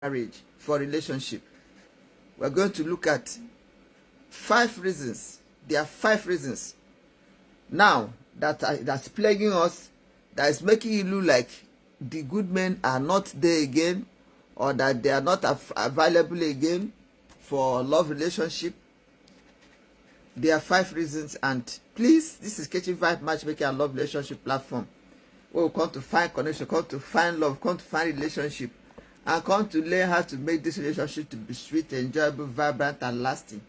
marriage, for relationship. We're going to look at 5 reasons. There are 5 reasons now that's plaguing us, that is making it look like the good men are not there again, or that they are not available again for love relationship. There are 5 reasons, and please, this is Kechyvibes matchmaking and love relationship platform, where we come to find connection, come to find love, come to find relationship, and come to learn how to make this relationship to be sweet, enjoyable, vibrant, and lasting.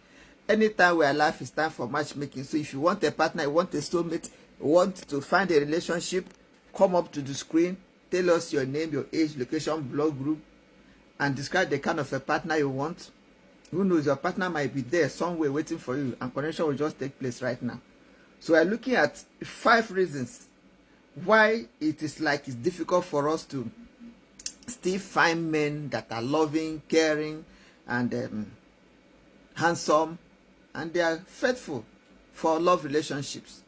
Anytime we are alive, it's time for matchmaking. So if you want a partner, you want a soulmate, you want to find a relationship, come up to the screen, tell us your name, your age, location, blog group, and describe the kind of a partner you want. Who knows, your partner might be there somewhere waiting for you, and connection will just take place right now. So we're looking at 5 reasons why it is like it's difficult for us to still find men that are loving, caring, and handsome, and they are faithful for love relationships.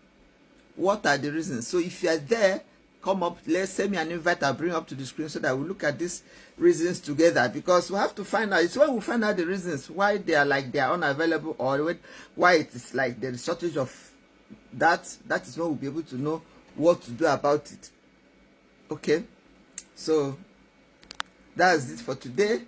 What are the reasons? So if you are there, come up, let's send me an invite, I'll bring up to the screen so that we look at these reasons together, because we have to find out. It's when we find out the reasons why they are like they are unavailable, or why it is like there is shortage of that is when we'll be able to know what to do about it. Okay, so that's it for today.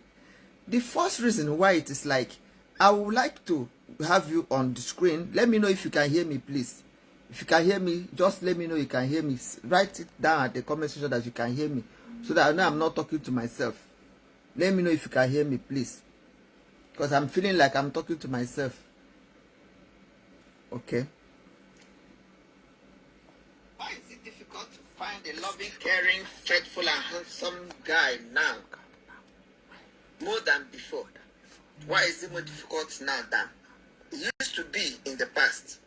The first reason why it is like, I would like to have you on the screen. Let me know if you can hear me, please. If you can hear me, just let me know you can hear me. Write it down at the comment section that you can hear me, so that I know I'm not talking to myself. Let me know if you can hear me, please, because I'm feeling like I'm talking to myself. Okay. Why is it difficult to find a loving, caring, faithful, and handsome guy now, more than before? Why is it more difficult now than it used to be in the past?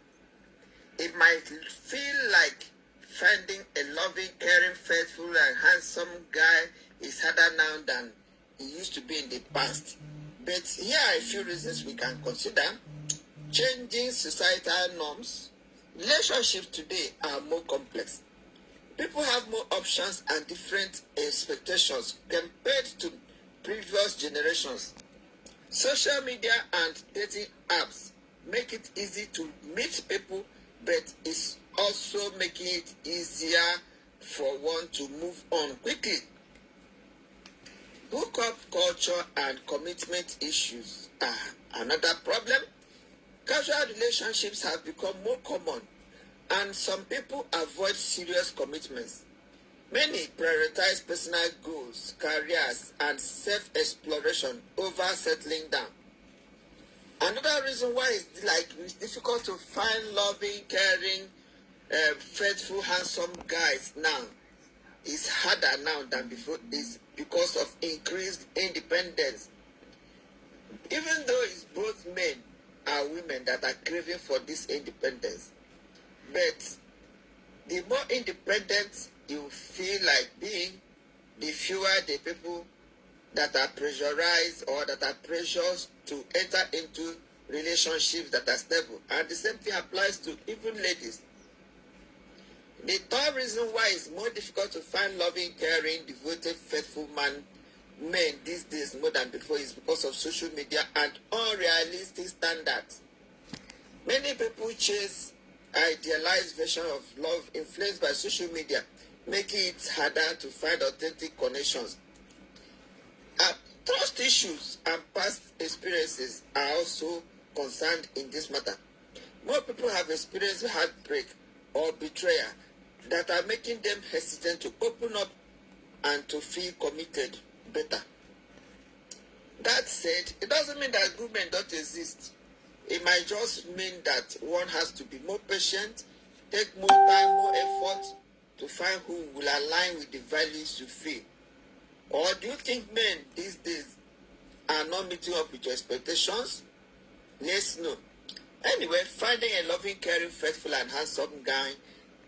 It might feel like finding a loving, caring, faithful, and handsome guy is harder now than it used to be in the past. But here are a few reasons we can consider. Changing societal norms. Relationships today are more complex. People have more options and different expectations compared to previous generations. Social media and dating apps make it easy to meet people, but it's also making it easier for one to move on quickly. Hookup culture and commitment issues are another problem. Casual relationships have become more common, and some people avoid serious commitments. Many prioritize personal goals, careers, and self-exploration over settling down. Another reason why it's difficult to find loving, caring, faithful, handsome guys now, is harder now than before, is because of increased independence. Even though it's both men and women that are craving for this independence, but the more independent you feel like being, the fewer the people that are pressurized or that are pressured to enter into relationships that are stable. And the same thing applies to even ladies. The third reason why it's more difficult to find loving, caring, devoted, faithful men these days more than before is because of social media and unrealistic standards. Many people chase idealized version of love influenced by social media, making it harder to find authentic connections. Trust issues and past experiences are also concerned in this matter. More people have experienced heartbreak or betrayal that are making them hesitant to open up and to feel committed better. That said, it doesn't mean that good men don't exist. It might just mean that one has to be more patient, take more time, more effort to find who will align with the values you feel. Or do you think men these days are not meeting up with your expectations? Yes, no. Anyway, finding a loving, caring, faithful, and handsome guy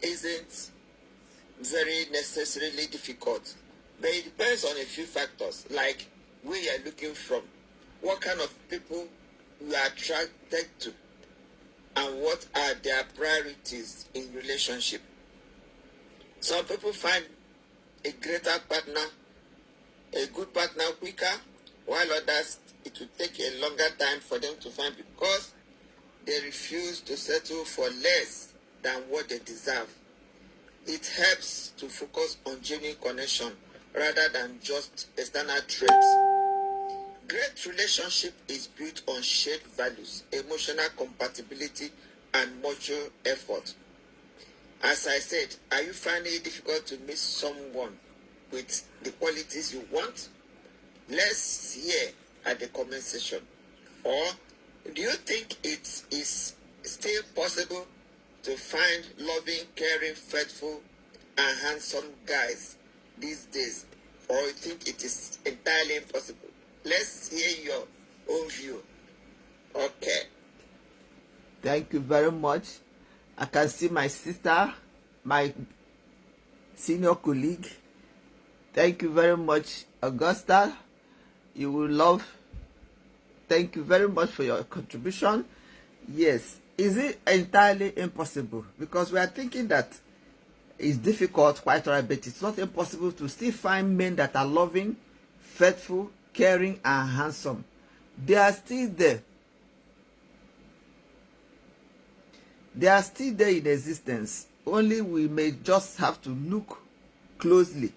isn't very necessarily difficult. But it depends on a few factors, like where you're looking from, what kind of people you are attracted to, and what are their priorities in relationship. Some people find a greater partner, a good partner quicker, while others, it will take a longer time for them to find because they refuse to settle for less than what they deserve. It helps to focus on genuine connection rather than just external traits. Great relationship is built on shared values, emotional compatibility, and mutual effort. As I said, are you finding it difficult to meet someone with the qualities you want? Let's hear at the comment section. Or do you think it is still possible to find loving, caring, faithful, and handsome guys these days? Or you think it is entirely impossible? Let's hear your own view. Okay. Thank you very much. I can see my sister, my senior colleague. Thank you very much, Augusta. You will love. Thank you very much for your contribution. Yes. Is it entirely impossible? Because we are thinking that it's difficult, quite right, but it's not impossible to still find men that are loving, faithful, caring, and handsome. They are still there. They are still there in existence. Only we may just have to look closely,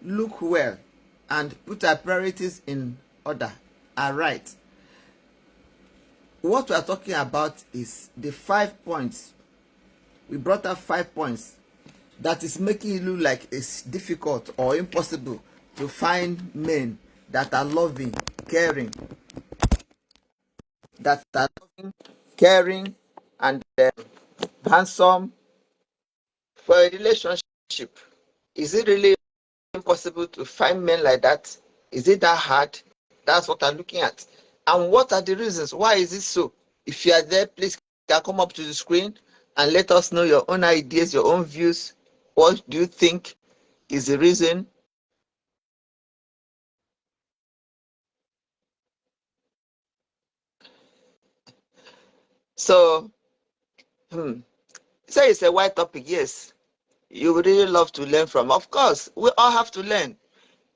look well, and put our priorities in order. All right. What we are talking about is the 5 points. We brought up 5 points that is making it look like it's difficult or impossible to find men that are loving, caring, and handsome for a relationship. Is it really impossible to find men like that? Is it that hard? That's what I'm looking at. And what are the reasons? Why is it so? If you are there, please come up to the screen and let us know your own ideas, your own views. What do you think is the reason? So, say it's a wide topic, yes. You would really love to learn from. Of course, we all have to learn.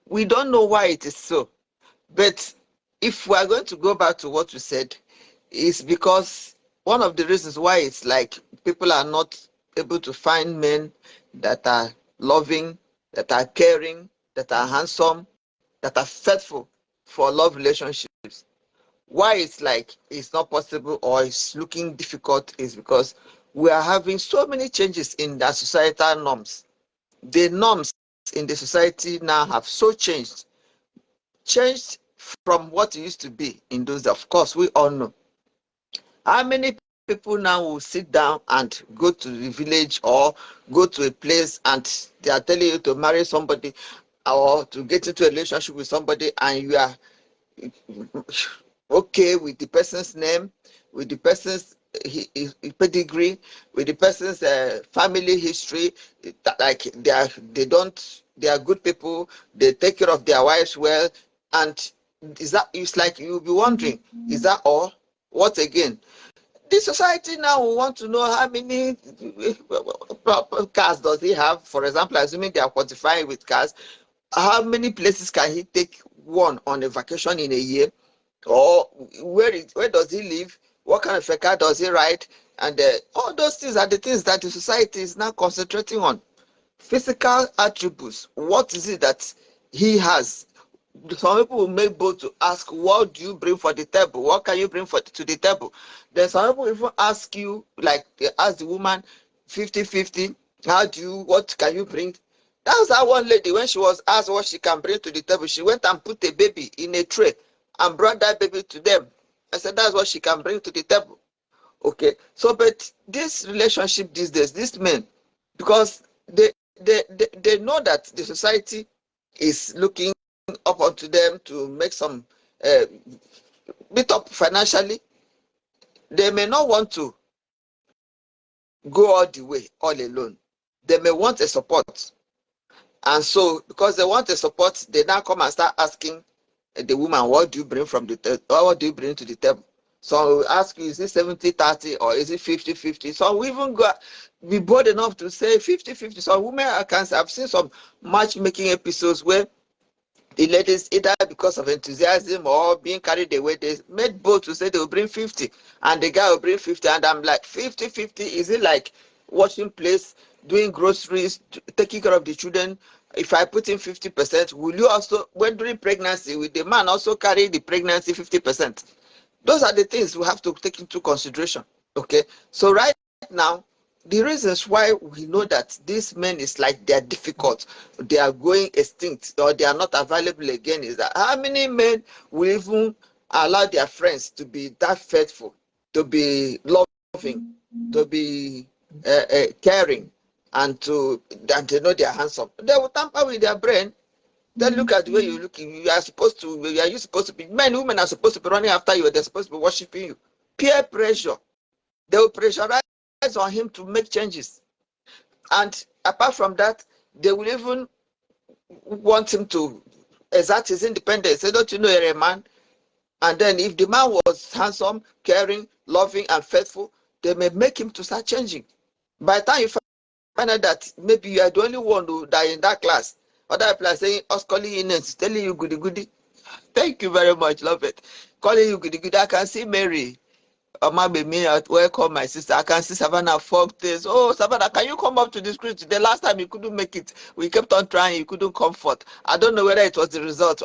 We don't know why it is so. But if we are going to go back to what we said, it's because one of the reasons why it's like people are not able to find men that are loving, that are caring, that are handsome, that are faithful for love relationships. Why it's like it's not possible or it's looking difficult is because we are having so many changes in the societal norms. The norms in the society now have so changed from what it used to be in those days. Of course, we all know. How many people now will sit down and go to the village or go to a place and they are telling you to marry somebody or to get into a relationship with somebody and you are okay with the person's name, with the person's pedigree, with the person's family history, like they are good people, they take care of their wives well, and it's like you'll be wondering, is that all? What again? The society now will want to know how many cars does he have. For example, assuming they are quantifying with cars, how many places can he take one on a vacation in a year? Or where does he live? What kind of a car does he ride? And all those things are the things that the society is now concentrating on. Physical attributes. What is it that he has? Some people will make bold to ask, what do you bring for the table? What can you bring to the table? Then some people even ask you, like they ask the woman 50-50, what can you bring? That was that one lady, when she was asked what she can bring to the table, she went and put a baby in a tray and brought that baby to them. I said, that's what she can bring to the table. Okay. So, but this relationship these days, these men, because they know that the society is looking up onto them to make some bit up financially, they may not want to go all the way all alone. They may want a support. And so, because they want a support, they now come and start asking the woman, what do you bring what do you bring to the table? So we ask you, is it 70-30 or is it 50-50? So we even be bold enough to say 50-50. So women, I've seen some matchmaking episodes where The ladies, either because of enthusiasm or being carried away, they made both to say they will bring 50 and the guy will bring 50. And I'm like, 50-50? Is it like washing plates, doing groceries, taking care of the children? If I put in 50%, will you also, when during pregnancy, will the man also carry the pregnancy 50%? Those are the things we have to take into consideration. Okay, so right now, the reasons why we know that these men is like they are difficult, they are going extinct, or they are not available again, is that how many men will even allow their friends to be that faithful, to be loving, to be caring, and to know they are handsome? They will tamper with their brain. Then look at the way you're looking. You are supposed to. Are you supposed to be? Men, women are supposed to be running after you. They're supposed to be worshiping you. Peer pressure. They will pressurize on him to make changes. And apart from that, they will even want him to exert his independence. Say, don't you know you're a man? And then if the man was handsome, caring, loving, and faithful, they may make him to start changing. By the time you find out that maybe you are the only one who die in that class, other people are saying, us calling you names, telling you goody goody. Thank you very much, love it. Calling you goody goody. I can see Mary. Me welcome my sister. I can see Savannah Fog this. Oh, Savannah, can you come up to the screen today? Last time you couldn't make it. We kept on trying. You couldn't come forth. I don't know whether it was the result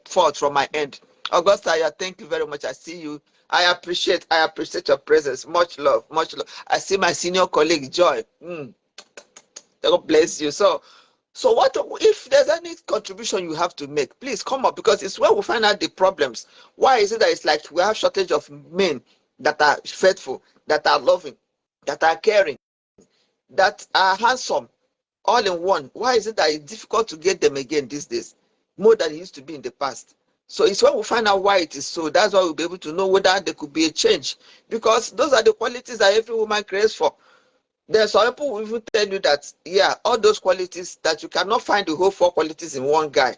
fault from my end. Augusta, thank you very much. I see you. I appreciate your presence. Much love, much love. I see my senior colleague Joy. God bless you. So what if there's any contribution you have to make? Please come up, because it's where we find out the problems. Why is it that it's like we have shortage of men that are faithful, that are loving, that are caring, that are handsome, all in one? Why is it that it's difficult to get them again these days, more than it used to be in the past? So it's when we find out why it is so. That's why we'll be able to know whether there could be a change, because those are the qualities that every woman craves for. There's some people who even tell you that, yeah, all those qualities, that you cannot find the whole 4 qualities in one guy.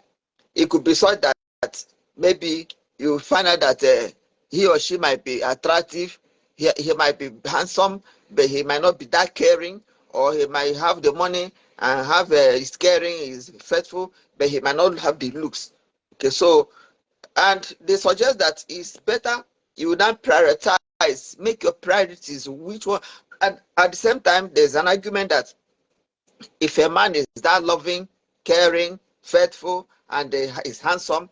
It could be such that maybe you find out that he or she might be attractive, he might be handsome, but he might not be that caring, or he might have the money and have he's caring, he's faithful, but he might not have the looks. Okay, so, and they suggest that it's better you not prioritize, make your priorities which one. And at the same time, there's an argument that if a man is that loving, caring, faithful, and is handsome,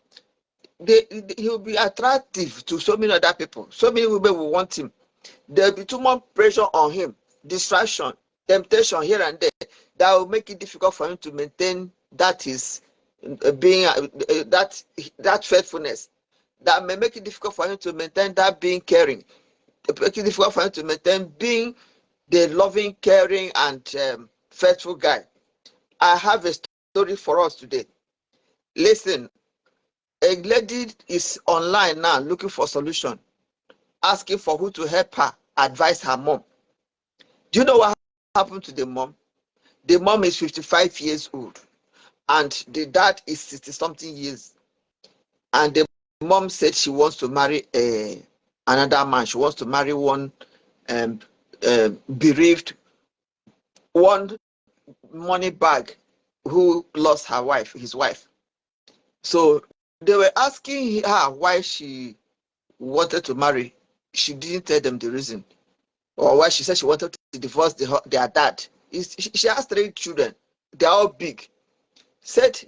he will be attractive to so many other people. So many women will want him. There'll be too much pressure on him, distraction, temptation here and there, that will make it difficult for him to maintain that his being that faithfulness. That may make it difficult for him to maintain that being caring. Make it difficult for him to maintain being the loving, caring, and faithful guy. I have a story for us today. Listen, a lady is online now looking for solution, asking for who to help her advise her mom. Do you know what happened to the mom? The mom is 55 years old and the dad is 60 something years. And the mom said she wants to marry another man. She wants to marry one bereaved, one money bag who lost his wife. So they were asking her why she wanted to marry. She didn't tell them the reason, or why she said she wanted to divorce their dad. She has 3 children. They're all big. Said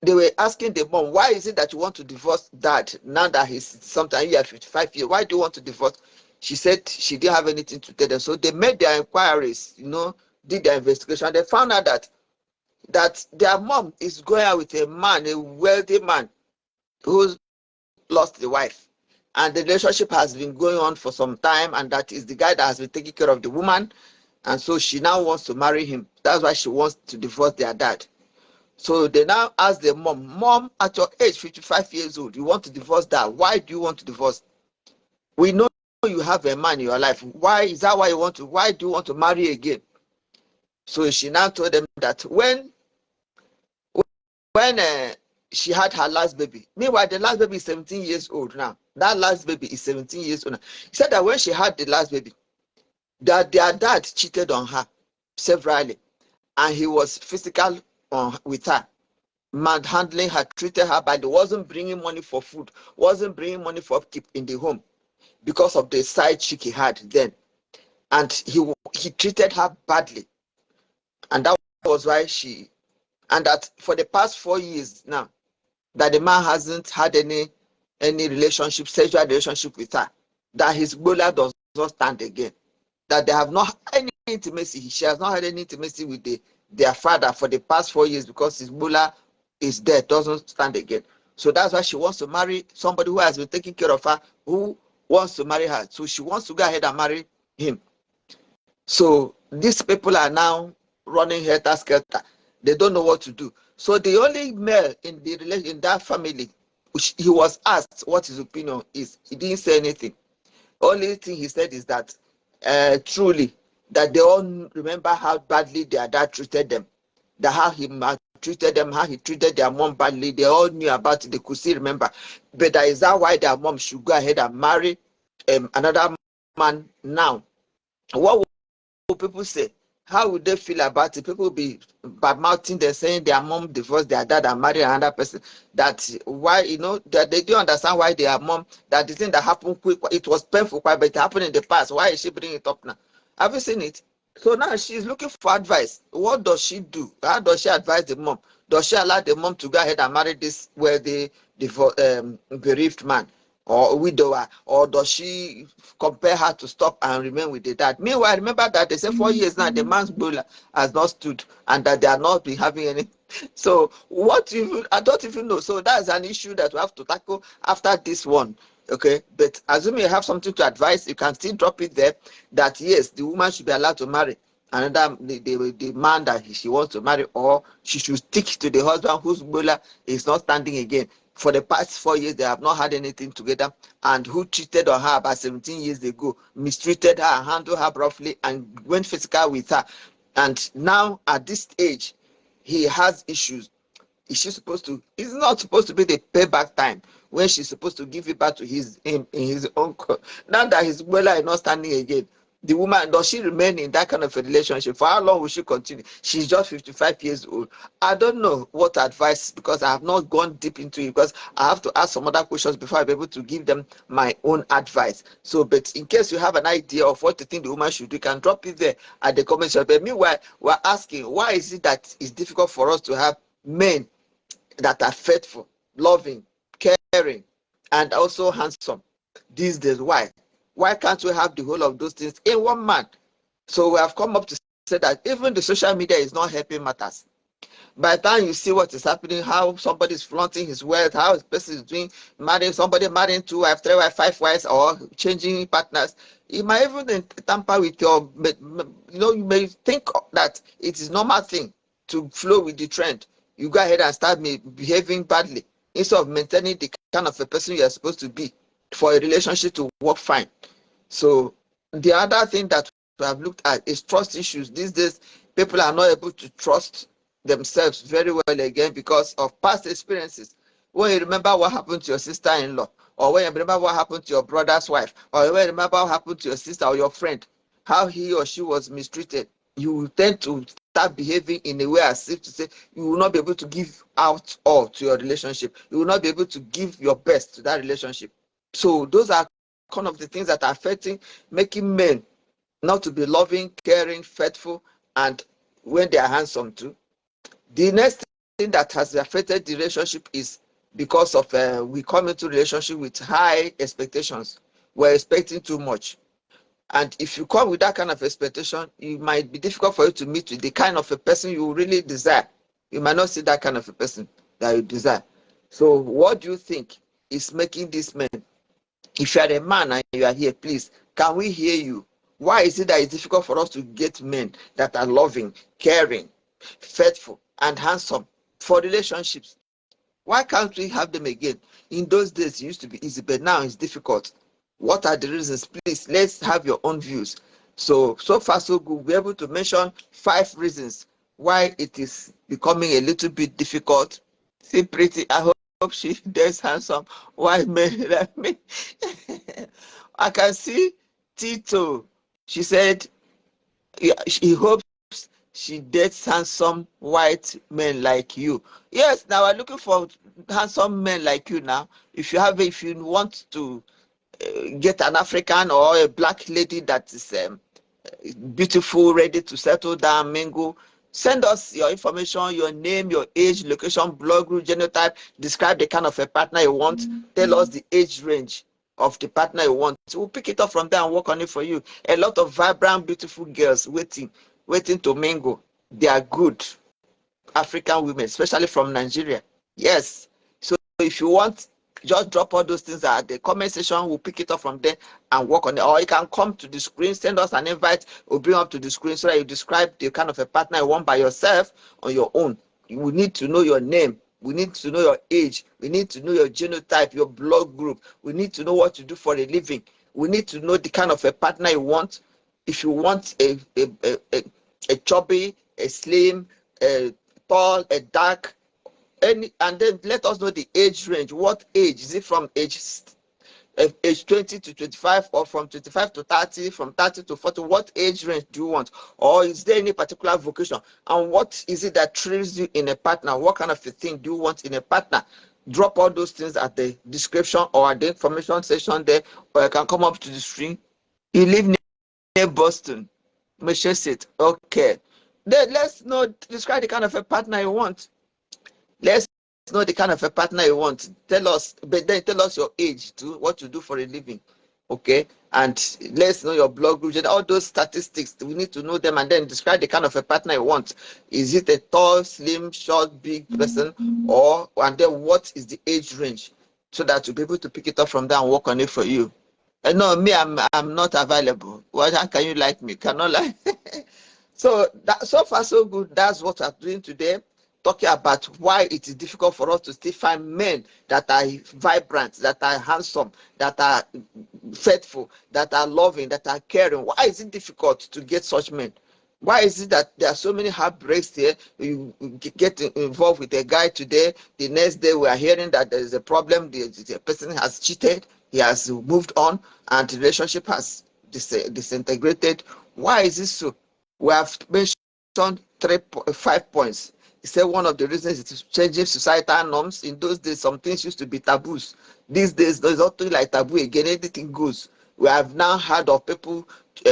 they were asking the mom, why is it that you want to divorce dad now that he's sometime you are 55 years? Why do you want to divorce? She said she didn't have anything to tell them. So they made their inquiries, did their investigation. They found out that their mom is going out with a man, a wealthy man who's lost the wife. And the relationship has been going on for some time, and that is the guy that has been taking care of the woman. And so she now wants to marry him. That's why she wants to divorce their dad. So they now ask the mom, at your age, 55 years old, you want to divorce dad. Why do you want to divorce? We know you have a man in your life. Why is that why do you want to marry again? So she now told them that when she had her last baby. Meanwhile, the last baby is 17 years old now. That last baby is 17 years old now. He said that when she had the last baby, that their dad cheated on her severally, and he was physical with her. manhandling her, treated her badly, wasn't bringing money for food, wasn't bringing money for upkeep in the home because of the side chick he had then. And he treated her badly. And that was why and that for the past 4 years now, that the man hasn't had any relationship, sexual relationship with her, that his bola does not stand again, that they have not any intimacy. She has not had any intimacy with their father for the past 4 years because his bola is dead, doesn't stand again. So that's why she wants to marry somebody who has been taking care of her, who wants to marry her. So she wants to go ahead and marry him. So these people are now running helter-skelter. They don't know what to do. So the only male in the relation, in that family, he was asked what his opinion is. He didn't say anything. Only thing he said is that truly, that they all remember how badly their dad treated them, that how he treated them, how he treated their mom badly. They all knew about it. They could still remember. But that is that why their mom should go ahead and marry another man now. What would people say? How would they feel about it? People will be bad mouthing them, saying their mom divorced their dad and married another person. That why, that they don't understand why their mom, that the thing that happened quick, it was painful, but it happened in the past. Why is she bringing it up now? Have you seen it? So now she's looking for advice. What does she do? How does she advise the mom? Does she allow the mom to go ahead and marry this wealthy, bereaved man or widower, or does she compare her to stop and remain with the dad? Meanwhile, remember that they say 4 years now the man's bowler has not stood and that they are not been having any. So what even, I don't even know. So that's an issue that we have to tackle after this one. Okay, but assuming you have something to advise, you can still drop it there. That yes, the woman should be allowed to marry another the man that she wants to marry, or she should stick to the husband whose bowler is not standing again. For the past 4 years, they have not had anything together, and who cheated on her about 17 years ago, mistreated her, handled her roughly, and went physical with her. And now at this age, he has issues. Is she supposed to? It's not supposed to be the payback time when she's supposed to give it back to him in his own. Now that his brother is not standing again, the woman, does she remain in that kind of a relationship? For how long will she continue? She's just 55 years old. I don't know what advice, because I have not gone deep into it, because I have to ask some other questions before I'm able to give them my own advice. So, but in case you have an idea of what you think the woman should do, you can drop it there at the comment section. But meanwhile, we're asking, why is it that it's difficult for us to have men that are faithful, loving, caring, and also handsome these days? Why can't we have the whole of those things in one man? So we have come up to say that even the social media is not helping matters. By the time you see what is happening, how somebody is flaunting his wealth, how a person is doing, marrying somebody, marrying 2 wives, 3 wives, 5 wives, or changing partners, it might even tamper with your, you may think that it is normal thing to flow with the trend. You go ahead and start behaving badly instead of maintaining the kind of a person you are supposed to be for a relationship to work fine. So the other thing that we have looked at is trust issues. These days, people are not able to trust themselves very well again because of past experiences. When you remember what happened to your sister-in-law, or when you remember what happened to your brother's wife, or when you remember what happened to your sister or your friend, how he or she was mistreated, you will tend to start behaving in a way as if to say you will not be able to give out all to your relationship. You will not be able to give your best to that relationship. So those are kind of the things that are affecting, making men not to be loving, caring, faithful, and when they are handsome too. The next thing that has affected the relationship is because of we come into relationship with high expectations. We're expecting too much. And if you come with that kind of expectation, it might be difficult for you to meet with the kind of a person you really desire. You might not see that kind of a person that you desire. So what do you think is making this men? If you are a man and you are here, please, can we hear you? Why is it that it's difficult for us to get men that are loving, caring, faithful, and handsome for relationships? Why can't we have them again? In those days, it used to be easy, but now it's difficult. What are the reasons? Please, let's have your own views. So far, so good. We're able to mention 5 reasons why it is becoming a little bit difficult. See, pretty, I hope she does handsome. Why men like me? I can see Tito. She said he hopes she dates handsome white men like you. Yes, now we're looking for handsome men like you now. If you want to get an African or a black lady that is beautiful, ready to settle down, mingle, send us your information, your name, your age, location, blood group, genotype, describe the kind of a partner you want, tell us the age range of the partner you want. We'll pick it up from there and work on it for you. A lot of vibrant, beautiful girls waiting to mingle. They are good African women, especially from Nigeria. Yes. So if you want, just drop all those things at the comment section. We'll pick it up from there and work on it. Or you can come to the screen, send us an invite. We'll bring up to the screen so that you describe the kind of a partner you want by yourself on your own. We need to know your name. We need to know your age. We need to know your genotype, your blood group. We need to know what you do for a living. We need to know the kind of a partner you want. If you want a chubby, a slim, a tall, a dark, and then let us know the age range. What age is it? From age 20 to 25, or from 25 to 30, from 30 to 40? What age range do you want? Or is there any particular vocation? And what is it that thrills you in a partner? What kind of a thing do you want in a partner? Drop all those things at the description or at the information section there, or you can come up to the screen. You live near Boston, Massachusetts. Okay. Then let's know, describe the kind of a partner you want. Let's know the kind of a partner you want. Tell us, but then tell us your age too, what you do for a living. Okay. And let's know your blood group and all those statistics. We need to know them, and then describe the kind of a partner you want. Is it a tall, slim, short, big person? Or and then what is the age range? So that you'll be able to pick it up from there and work on it for you. And no, me, I'm not available. Well, how can you like me? Cannot like. So that, so far so good. That's what I'm doing today, talking about why it is difficult for us to still find men that are vibrant, that are handsome, that are faithful, that are loving, that are caring. Why is it difficult to get such men? Why is it that there are so many heartbreaks here? You get involved with a guy today, the next day we are hearing that there is a problem, the person has cheated, he has moved on, and the relationship has disintegrated. Why is this so? We have mentioned 5 points. He said one of the reasons is changing societal norms. In those days, some things used to be taboos. These days, there's nothing like taboo again. Anything goes. We have now heard of people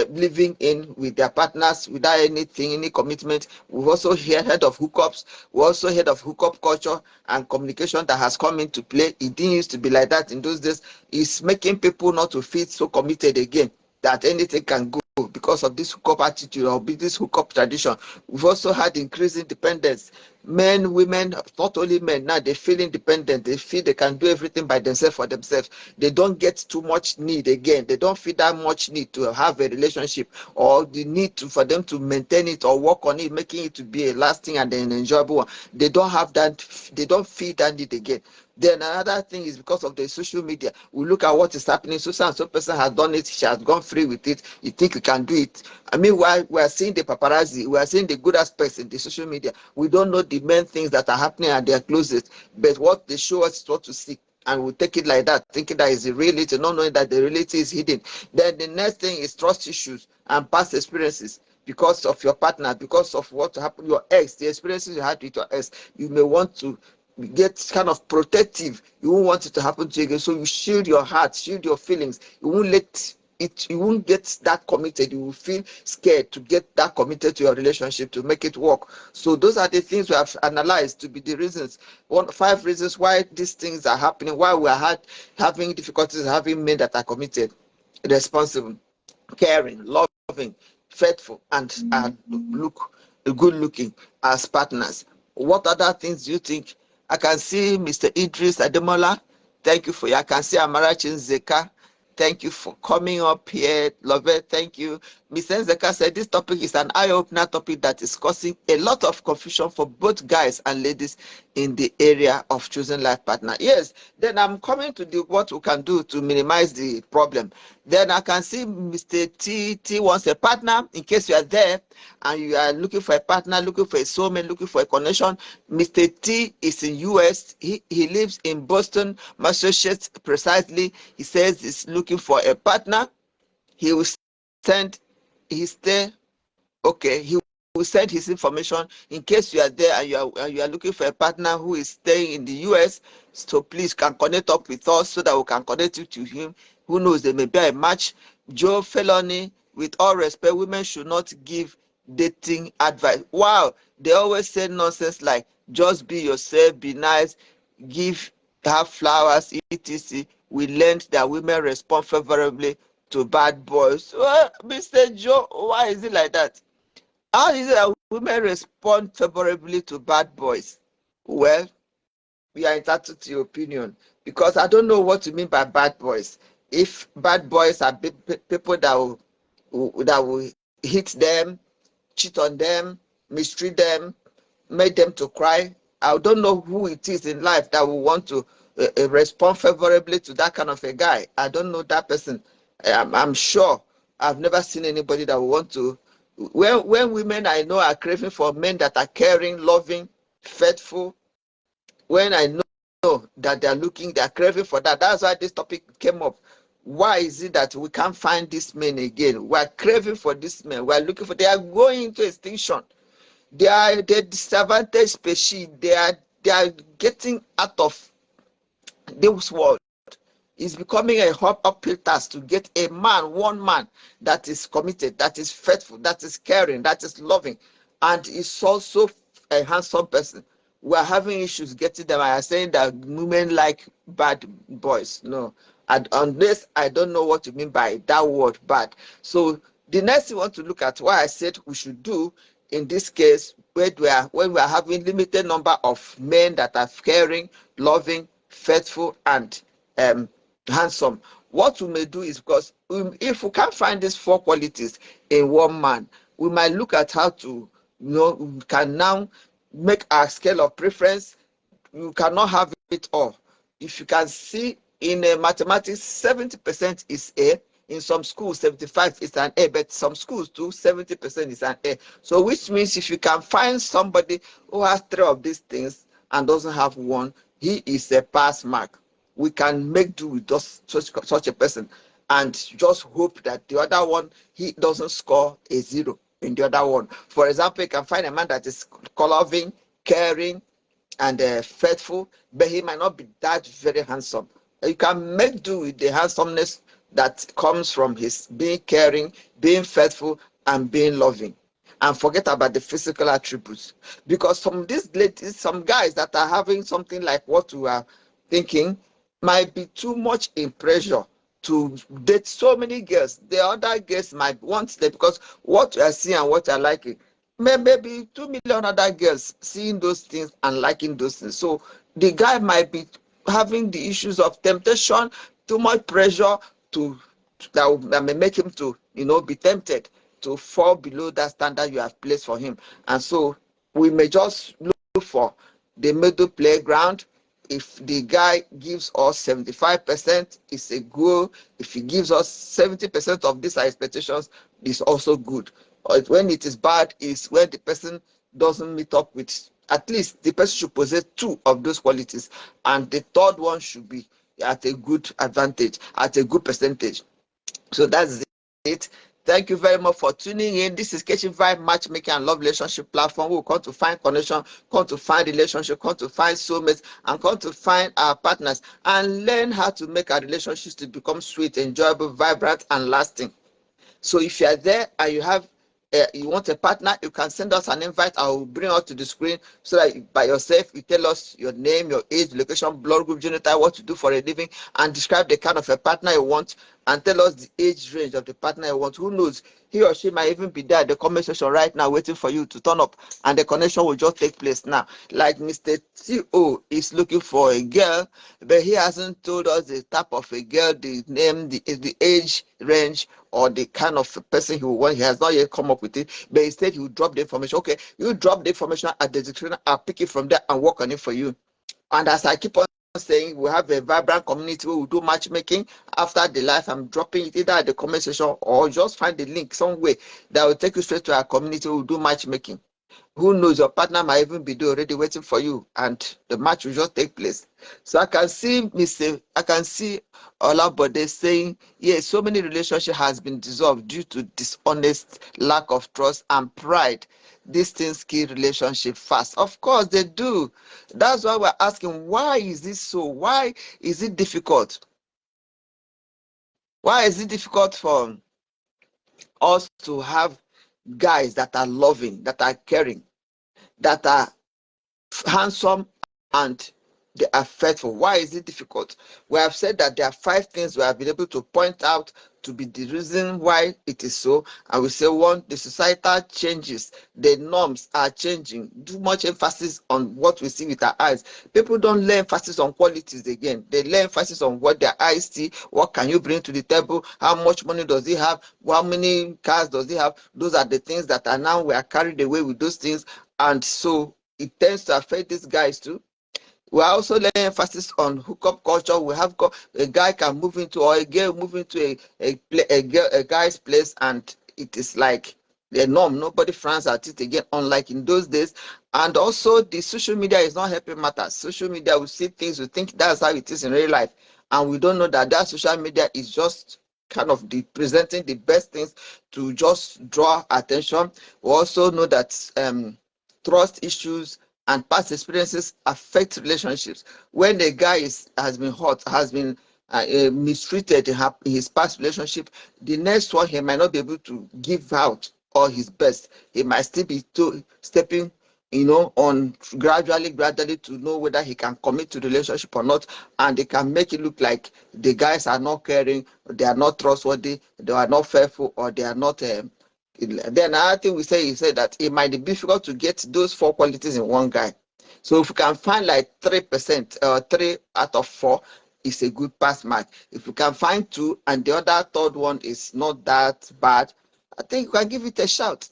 living in with their partners without anything, any commitment. We've also heard of hookups. We also heard of hookup culture and communication that has come into play. It didn't used to be like that in those days. It's making people not to feel so committed again, that anything can go because of this hookup attitude or this hookup tradition. We've also had increasing dependence. Men, women, not only men, now they feel independent. They feel they can do everything by themselves for themselves. They don't get too much need again. They don't feel that much need to have a relationship, or the need for them to maintain it or work on it, making it to be a lasting and an enjoyable one. They don't have that. They don't feel that need again. Then another thing is because of the social media. We look at what is happening. So and so person has done it. She has gone free with it. You think you can do it? I mean, while we are seeing the paparazzi, we are seeing the good aspects in the social media. We don't know the main things that are happening at their closest. But what they show us is what to see. And we take it like that, thinking that is the reality, not knowing that the reality is hidden. Then the next thing is trust issues and past experiences. Because of your partner, because of what happened, your ex, the experiences you had with your ex, you may want to get kind of protective. You won't want it to happen to you again. So you shield your heart, shield your feelings. You won't let it, you won't get that committed. You will feel scared to get that committed to your relationship to make it work. So those are the things we have analyzed to be the reasons. 5 reasons why these things are happening, why we are having difficulties having men that are committed, responsible, caring, loving, faithful, and good looking as partners. What other things do you think? I can see Mr. Idris Ademola. Thank you for you. I can see Amarachi Zeka. Thank you for coming up here. Love it. Thank you. Mr. Zeka said this topic is an eye-opener topic that is causing a lot of confusion for both guys and ladies in the area of choosing life partner. Yes, then I'm coming to what we can do to minimize the problem. Then I can see Mr. T wants a partner. In case you are there and you are looking for a partner, looking for a soulmate, looking for a connection, Mr. T is in US. He lives in Boston, Massachusetts precisely. He says he's looking for a partner. He will send his stay. Okay, he will send his information in case you are there and you are looking for a partner who is staying in the US. So please can connect up with us so that we can connect you to him. Who knows, there may be a match. Joe Felony, with all respect, women should not give dating advice. Wow, they always say nonsense like just be yourself, be nice, give her flowers, etc. We learned that women respond favorably to bad boys. Well, Mr. Joe, why is it like that? How is it that women respond favorably to bad boys? Well, we are entitled to your opinion because I don't know what you mean by bad boys. If bad boys are people that will hit them, cheat on them, mistreat them, make them to cry. I don't know who it is in life that will want to respond favorably to that kind of a guy. I don't know that person. I'm sure I've never seen anybody that will want to. When women I know are craving for men that are caring, loving, faithful, when I know that they're craving for that. That's why this topic came up. Why is it that we can't find these men again? We're craving for these men. We're looking for. They are going into extinction. They are the disadvantaged species. They are getting out of this world. It's becoming a uphill task to get one man that is committed, that is faithful, that is caring, that is loving, and is also a handsome person. We are having issues getting them. I am saying that women like bad boys. No, and on this, I don't know what you mean by that word bad. So the next thing we want to look at, what I said we should do in this case, when we are having limited number of men that are caring, loving, faithful, and handsome. What we may do is, because if we can't find these four qualities in one man, we might look at how to, we can now make our scale of preference. You cannot have it all. If you can see in mathematics, 70% is A. In some schools, 75 is an A, but some schools too, 70% is an A. So which means if you can find somebody who has three of these things and doesn't have one, he is a pass mark. We can make do with just such a person and just hope that the other one, he doesn't score a zero in the other one. For example, you can find a man that is loving, caring, and faithful, but he might not be that very handsome. You can make do with the handsomeness that comes from his being caring, being faithful, and being loving, and forget about the physical attributes. Because some guys that are having something like what we are thinking might be too much in pressure to date so many girls. The other girls might want them because what you are seeing and what you are liking, maybe 2 million other girls seeing those things and liking those things. So the guy might be having the issues of temptation, too much pressure that may make him to be tempted to fall below that standard you have placed for him. And so we may just look for the middle playground. If the guy gives us 75%, it's a good. If he gives us 70% of these expectations, it's also good. Or when it is bad, is when the person doesn't meet up with, at least the person should possess two of those qualities, and the third one should be at a good advantage, at a good percentage. So that's it. Thank you very much for tuning in. This is Kechyvibes matchmaking and love relationship platform. We'll come to find connection, come to find relationship, come to find soulmates, and come to find our partners and learn how to make our relationships to become sweet, enjoyable, vibrant, and lasting. So if you are there and you want a partner, you can send us an invite. I will bring out to the screen so that by yourself you tell us your name, your age, location, blood group, genotype, what you do for a living, and describe the kind of a partner you want, and tell us the age range of the partner you want. Who knows? He or she might even be there at the comment section right now waiting for you to turn up, and the connection will just take place now. Like Mr. T.O. is looking for a girl, but he hasn't told us the type of a girl, the name, the age range, or the kind of person he will want. He has not yet come up with it, but instead he will drop the information. Okay, you drop the information at the description. I'll pick it from there and work on it for you. And as I keep on saying, we have a vibrant community where we do matchmaking. After the live, I'm dropping it either at the comment section or just find the link somewhere that will take you straight to our community where we do matchmaking. Who knows, your partner might even be there already waiting for you, and the match will just take place. So I can see Olabode saying, yes, so many relationships has been dissolved due to dishonest, lack of trust, and pride. These things kill relationship fast. Of course they do. That's why we're asking, why is this so? Why is it difficult? Why is it difficult for us to have guys that are loving, that are caring, that are handsome, and they are faithful? Why is it difficult? We have said that there are 5 things we have been able to point out to be the reason why it is so. And we say, 1, the societal changes, the norms are changing. Too much emphasis on what we see with our eyes. People don't lay emphasis on qualities again. They lay emphasis on what their eyes see. What can you bring to the table? How much money does he have? How many cars does he have? Those are the things that are now, we are carried away with those things. And so it tends to affect these guys too. We are also laying emphasis on hookup culture. We have got a guy can move into, or a girl move into a guy's place, and it is like the norm. Nobody frowns at it again, unlike in those days. And also, the social media is not helping matters. Social media, we see things, we think that's how it is in real life, and we don't know that social media is just kind of presenting the best things to just draw attention. We also know that trust issues and past experiences affect relationships. When a guy has been hurt, has been mistreated in his past relationship, the next one he might not be able to give out all his best. He might still be stepping, on gradually to know whether he can commit to the relationship or not, and they can make it look like the guys are not caring, they are not trustworthy, they are not faithful, or they are not. Then another thing we say is that it might be difficult to get those 4 qualities in one guy. So if you can find like 3%, 3 out of 4 is a good pass mark. If you can find 2 and the other third one is not that bad, I think you can give it a shout.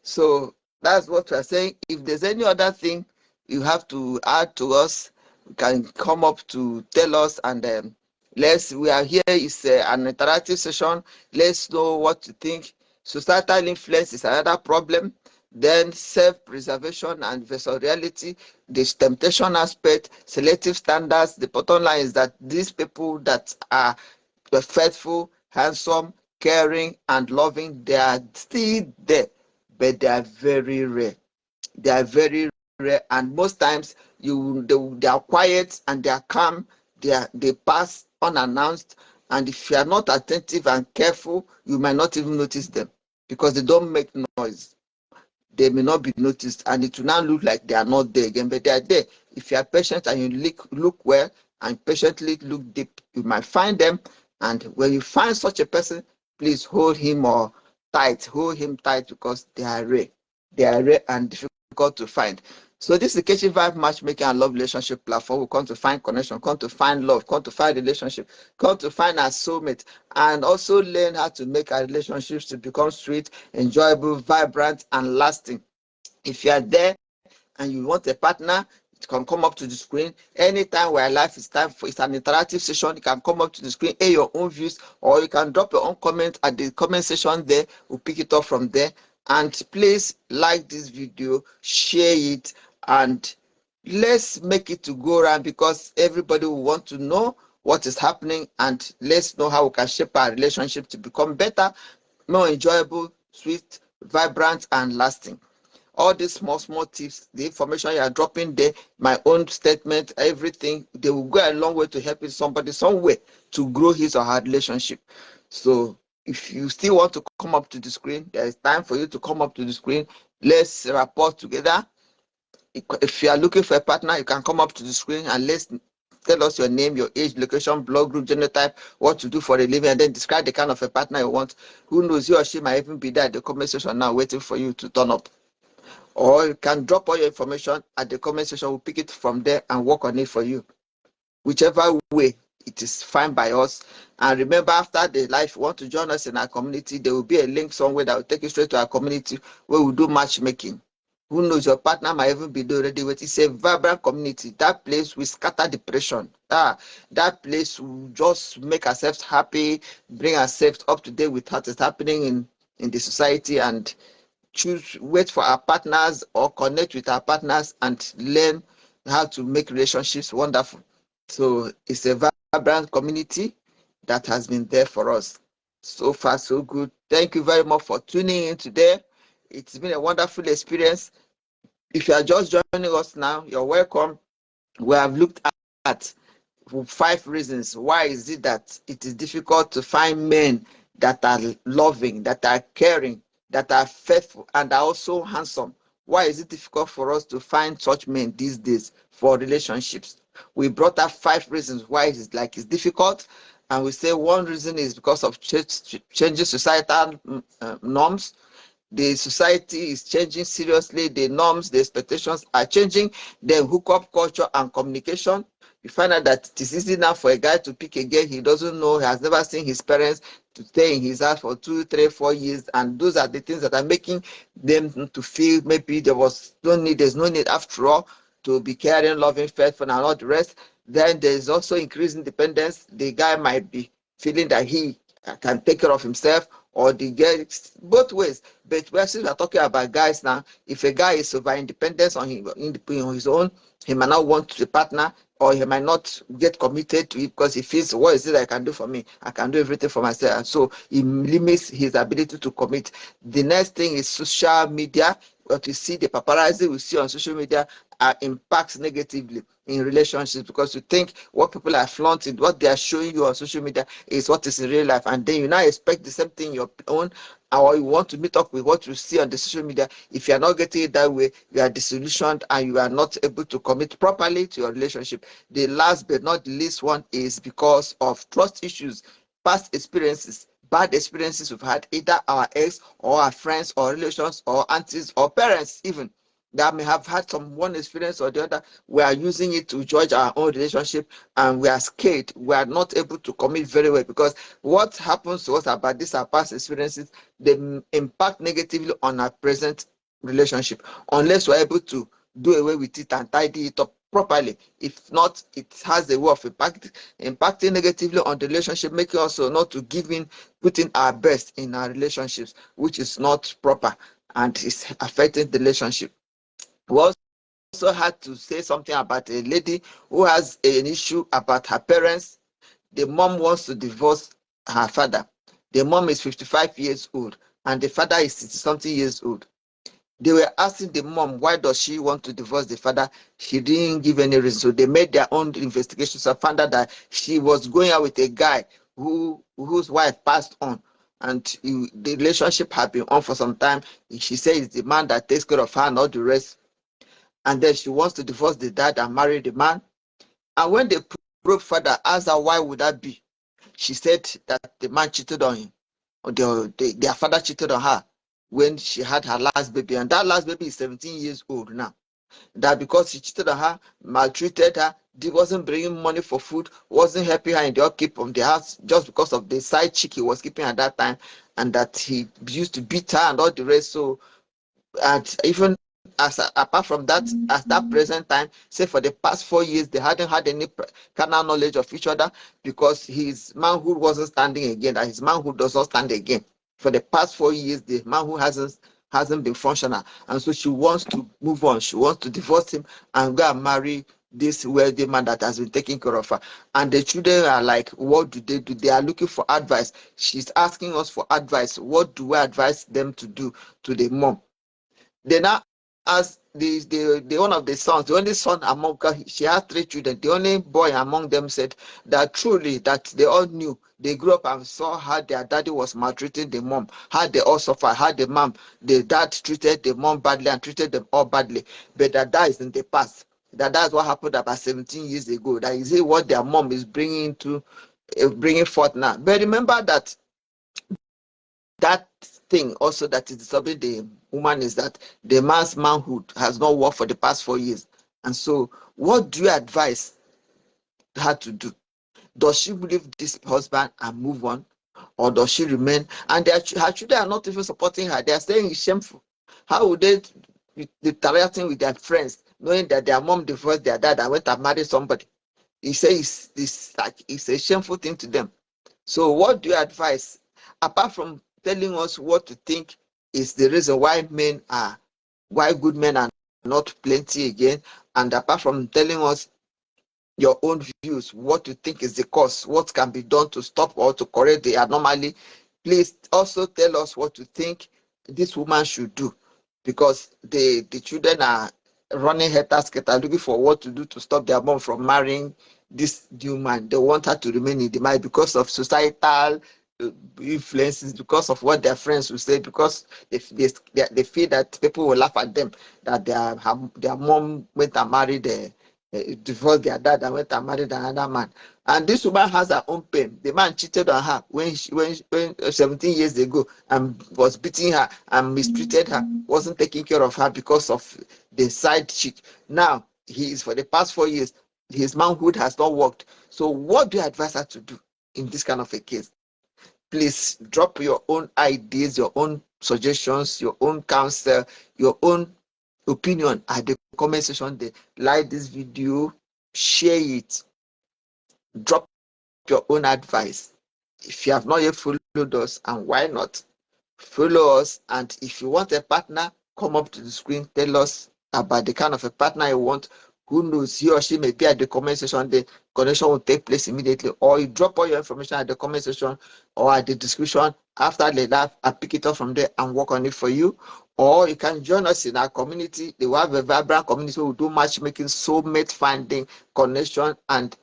So that's what we're saying. If there's any other thing you have to add to us, you can come up to tell us, and we are here. It's an interactive session. Let's know what you think. Societal influence is another problem. Then self-preservation and versus reality, this temptation aspect, selective standards. The bottom line is that these people that are faithful, handsome, caring, and loving, they are still there, but they are very rare. They are very rare, and most times they are quiet and they are calm. They pass unannounced, and if you are not attentive and careful, you might not even notice them because they don't make noise. They may not be noticed, and it will now look like they are not there again, but they are there. If you are patient and you look well and patiently look deep, you might find them. And when you find such a person, please hold him or tight, hold him tight, because they are rare. They are rare and difficult to find. So this is the Kechyvibes matchmaking and love relationship platform. We come to find connection, come to find love, come to find relationship, come to find our soulmate, and also learn how to make our relationships to become sweet, enjoyable, vibrant, and lasting. If you are there and you want a partner, it can come up to the screen. Anytime where life is time for, it's an interactive session, you can come up to the screen, air your own views, or you can drop your own comment at the comment section there. We'll pick it up from there. And please like this video, share it, and let's make it to go around, because everybody will want to know what is happening, and let's know how we can shape our relationship to become better, more enjoyable, sweet, vibrant, and lasting. All these small tips, the information you are dropping there, my own statement, everything, they will go a long way to helping somebody somewhere to grow his or her relationship. So if you still want to come up to the screen, there is time for you to come up to the screen. Let's rapport together. If you are looking for a partner, you can come up to the screen and let's tell us your name, your age, location, blood group, genotype, what to do for a living, and then describe the kind of a partner you want. Who knows, he or she might even be there at the comment section now waiting for you to turn up. Or you can drop all your information at the comment section. We'll pick it from there and work on it for you. Whichever way, it is fine by us. And remember, after the live, if you want to join us in our community, there will be a link somewhere that will take you straight to our community where we do matchmaking. Who knows, your partner might even be there already. It's a vibrant community. That place will scatter depression. That place will just make ourselves happy, bring ourselves up to date with what is happening in the society, and wait for our partners or connect with our partners and learn how to make relationships wonderful. So it's a vibrant community that has been there for us. So far, so good. Thank you very much for tuning in today. It's been a wonderful experience. If you are just joining us now, you're welcome. We have looked at 5 reasons why is it that it is difficult to find men that are loving, that are caring, that are faithful, and are also handsome. Why is it difficult for us to find such men these days for relationships? We brought up 5 reasons why it's difficult, and we say one reason is because of changing societal norms. The society is changing seriously. The norms, the expectations are changing. The hookup culture and communication. You find out that it is easy now for a guy to pick a girl he doesn't know, he has never seen his parents, to stay in his house for 2, 3, 4 years, and those are the things that are making them to feel maybe there's no need after all to be caring, loving, faithful, and all the rest. Then there's also increasing dependence. The guy might be feeling that he can take care of himself, or the girl, both ways. But since we are talking about guys now, if a guy is over independence on his own, he might not want a partner, or he might not get committed to it because he feels, what is it I can do for me? I can do everything for myself. And so he limits his ability to commit. The next thing is social media. What we see, the paparazzi we see on social media impacts negatively in relationships, because you think what people are flaunting, what they are showing you on social media is what is in real life, and then you now expect the same thing in your own, or you want to meet up with what you see on the social media. If you are not getting it that way, you are disillusioned and you are not able to commit properly to your relationship. The last but not the least one is because of trust issues, past experiences, bad experiences we've had, either our ex or our friends or relations or aunties or parents even, that may have had some one experience or the other. We are using it to judge our own relationship, and we are scared. We are not able to commit very well, because what happens to us about these our past experiences, they impact negatively on our present relationship, unless we're able to do away with it and tidy it up properly. If not, it has a way of impacting negatively on the relationship, making us not to give in, putting our best in our relationships, which is not proper and is affecting the relationship. We also had to say something about a lady who has an issue about her parents. The mom wants to divorce her father. The mom is 55 years old and the father is 60 something years old. They were asking the mom, why does she want to divorce the father? She didn't give any reason. So they made their own investigations and found out that she was going out with a guy whose wife passed on. And the relationship had been on for some time. She said it's the man that takes care of her and all the rest. And then she wants to divorce the dad and marry the man. And when the probe father asked her why would that be, she said that the man cheated on him, or their father cheated on her when she had her last baby, and that last baby is 17 years old now. That because he cheated on her, maltreated her, wasn't bringing money for food, wasn't helping her in the upkeep of the house, just because of the side chick he was keeping at that time, and that he used to beat her and all the rest. So, and even as apart from that, at that present time, say for the past 4 years, they hadn't had any carnal knowledge of each other, because his manhood wasn't standing again, and his manhood does not stand again. For the past 4 years, the manhood hasn't been functional, and so she wants to move on. She wants to divorce him and go and marry this wealthy man that has been taking care of her. And the children are like, what do they do? They are looking for advice. She's asking us for advice. What do we advise them to do to the mom? They now ask the one of the sons, the only son among her, she has 3 children. The only boy among them said that truly that they all knew. They grew up and saw how their daddy was maltreating the mom, how they all suffered, how the dad treated the mom badly and treated them all badly. But that is in the past. That's what happened about 17 years ago. That is what their mom is bringing forth now. But remember that thing also that is disturbing the woman is that the man's manhood has not worked for the past 4 years. And so, what do you advise her to do? Does she leave this husband and move on, or does she remain? And her children are not even supporting her. They are saying it's shameful. How would they be interacting with their friends, knowing that their mom divorced their dad and went and married somebody? He says it's a shameful thing to them. So what do you advise? Apart from telling us what to think is the reason why good men are not plenty again. And apart from telling us your own views, what you think is the cause, what can be done to stop or to correct the anomaly, please also tell us what you think this woman should do, because the children are running helter-skelter looking for what to do to stop their mom from marrying this new man. They want her to remain in the marriage because of societal influences, because of what their friends will say, because they feel that people will laugh at them, that their mom went and married divorced their dad and went and married another man. And this woman has her own pain. The man cheated on her when 17 years ago, and was beating her and mistreated her, wasn't taking care of her because of the side chick. Now he is, for the past 4 years, his manhood has not worked. So what do you advise her to do in this kind of a case? Please drop your own ideas, your own suggestions, your own counsel, your own opinion at the comment section there. Like this video, share it, drop your own advice. If you have not yet followed us, and why not follow us? And if you want a partner, come up to the screen, tell us about the kind of a partner you want. Who knows, he or she may be at the comment section. The connection will take place immediately, or you drop all your information at the comment section or at the description. After the live, I pick it up from there and work on it for you. Or you can join us in our community. They will have a vibrant community where we do matchmaking, soulmate finding, connection, and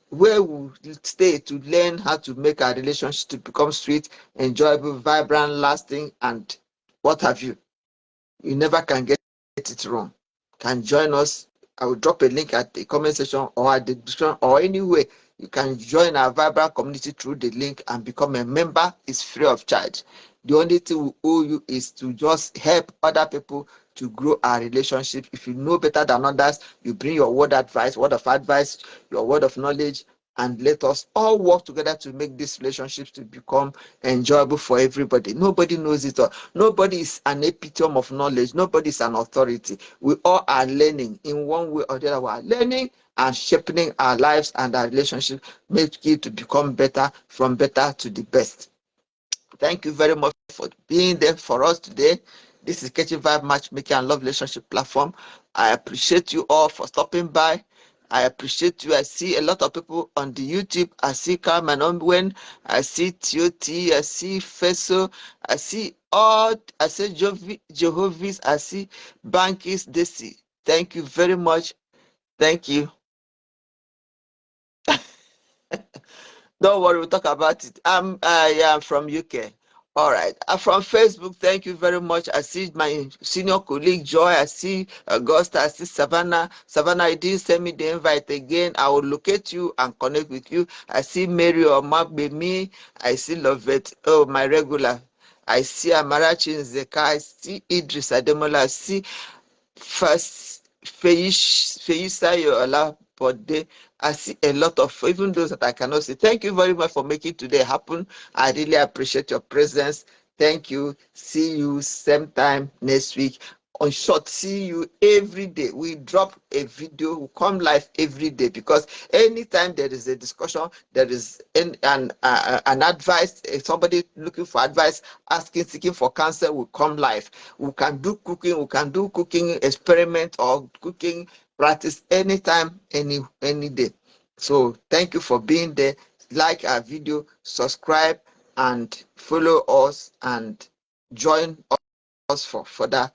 where we stay to learn how to make our relationship to become sweet, enjoyable, vibrant, lasting, and what have you. You never can get it wrong. Can join us. I will drop a link at the comment section or at the description, or anywhere. You can join our vibrant community through the link and become a member. It's free of charge. The only thing we owe you is to just help other people to grow our relationship. If you know better than others, you bring your word of advice, your word of knowledge, and let us all work together to make these relationships to become enjoyable for everybody. Nobody knows it all. Nobody is an epitome of knowledge. Nobody is an authority. We all are learning in one way or the other. We are learning and shaping our lives and our relationship, make it to become better, from better to the best. Thank you very much for being there for us today. This is Kechyvibes Matchmaking and Love Relationship Platform. I appreciate you all for stopping by. I appreciate you. I see a lot of people on the YouTube. I see Carmen Onwen. I see Tioti. I see Feso. I see all. I see Jehovah's. I see Bankis Desi. Thank you very much. Thank you. Don't worry, we'll talk about it. I am from UK. All right. From Facebook, thank you very much. I see my senior colleague Joy. I see Augusta. I see Savannah. Savannah, you didn't send me the invite again. I will locate you and connect with you. I see Mary or Me. I see Lovette. Oh, my regular. I see Amarachi Nzeka. I see Idris Ademola. I see First Feisayo Olabode. I see a lot of, even those that I cannot see. Thank you very much for making today happen. I really appreciate your presence. Thank you. See you same time next week. On short, see you every day. We drop a video, we come live every day, because anytime there is a discussion, there is an advice, somebody looking for advice, seeking for counsel, will come live. We can do cooking experiment or cooking practice anytime, any day. So thank you for being there. Like our video, subscribe, and follow us, and join us for further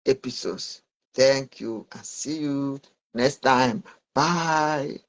episodes. Thank you, and see you next time. Bye.